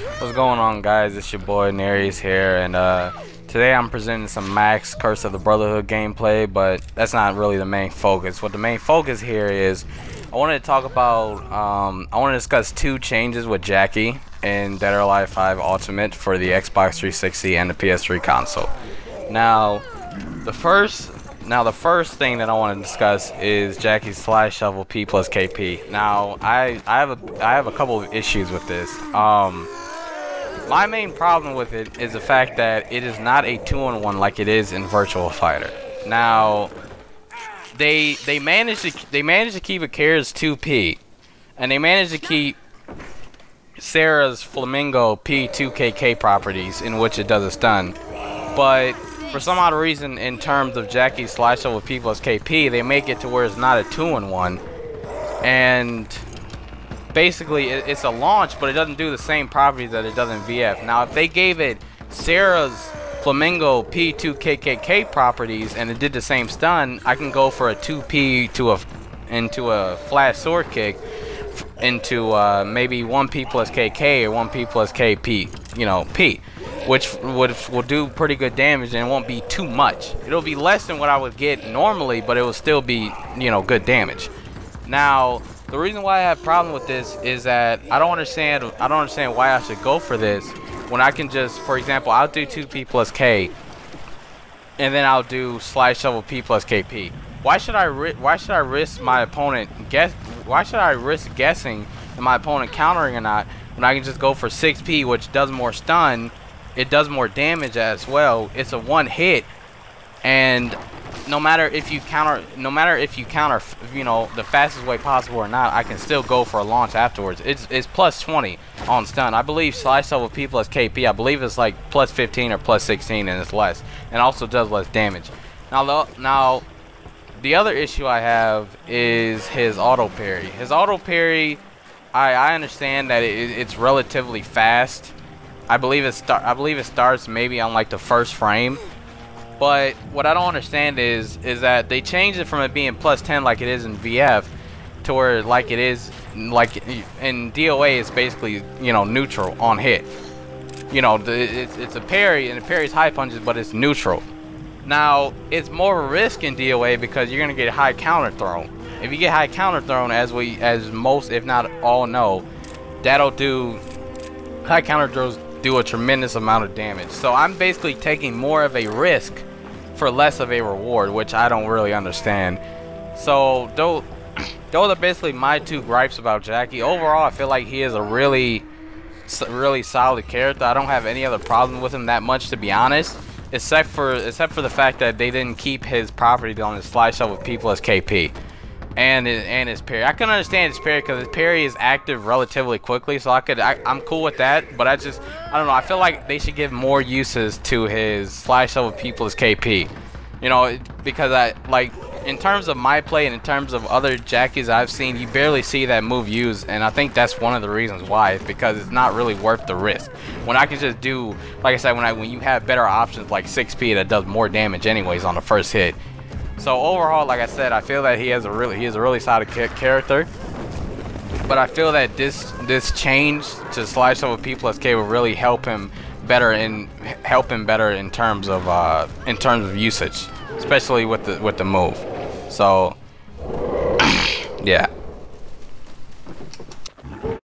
What's going on, guys? It's your boy Neries here, and today I'm presenting some Max Curse of the Brotherhood gameplay, but that's not really the main focus. What the main focus here is, I wanted to talk about, I want to discuss two changes with Jacky in Dead or Alive 5 Ultimate for the Xbox 360 and the PS3 console. Now, the first thing that I want to discuss is Jacky's Slide Shovel P plus KP. Now, I have a couple of issues with this. My main problem with it is the fact that it is not a 2-in-1 like it is in Virtual Fighter. Now, they managed to keep Akira's 2P, and they managed to keep Sarah's Flamingo P2KK properties, in which it does a stun. But for some odd reason, in terms of Jacky's Slide Shovel P plus KP, they make it to where it's not a 2-in-1, and basically it's a launch, but it doesn't do the same properties that it does in VF. Now, if they gave it Sarah's Flamingo P2KKK properties and it did the same stun, I can go for a 2P into a flash sword kick into maybe 1P plus KK or 1P plus KP, you know, P, which will do pretty good damage, and it won't be too much. It'll be less than what I would get normally, but it will still be, you know, good damage. Now, the reason why I have a problem with this is that I don't understand why I should go for this when I can just, for example, I'll do 2P plus K, and then I'll do Slide Shovel P plus KP. Why should I risk my opponent why should I risk guessing if my opponent countering or not when I can just go for 6P, which does more stun, it does more damage as well. It's a one hit, and no matter if you counter, you know, the fastest way possible or not, I can still go for a launch afterwards. It's plus 20 on stun. I believe Slide Shovel P plus KP, I believe it's like plus 15 or plus 16, and it's less, and also does less damage. Now the other issue I have is his auto parry. His auto parry, I understand that it's relatively fast. I believe it starts maybe on like the first frame. But what I don't understand is that they changed it from it being plus 10 like it is in VF to where like it is like in DOA it's basically, you know, neutral on hit. You know, it's a parry, and it parries high punches, but it's neutral. Now, it's more of a risk in DOA because you're gonna get high counter thrown. If you get high counter thrown, as most, if not all, know, that'll do, high counter throws do a tremendous amount of damage. So I'm basically taking more of a risk for less of a reward, which I don't really understand. So those are basically my two gripes about Jacky. Overall, I feel like he is a really solid character. I don't have any other problem with him that much, to be honest, except for the fact that they didn't keep his property on his Slide Shovel P plus KP and his parry. I can understand his parry because his parry is active relatively quickly, so I'm cool with that. But I don't know, I feel like they should give more uses to his Slide Shovel P plus KP, you know, because like in terms of my play and in terms of other Jackies I've seen, you barely see that move used, and I think that's one of the reasons why, because it's not really worth the risk. When I can just do, like I said, when you have better options like 6P that does more damage anyways on the first hit. So overall, like I said, I feel that he is a really solid character. But I feel that this change to Slide Shovel P plus K will really help him better in terms of usage, especially with the move. So yeah.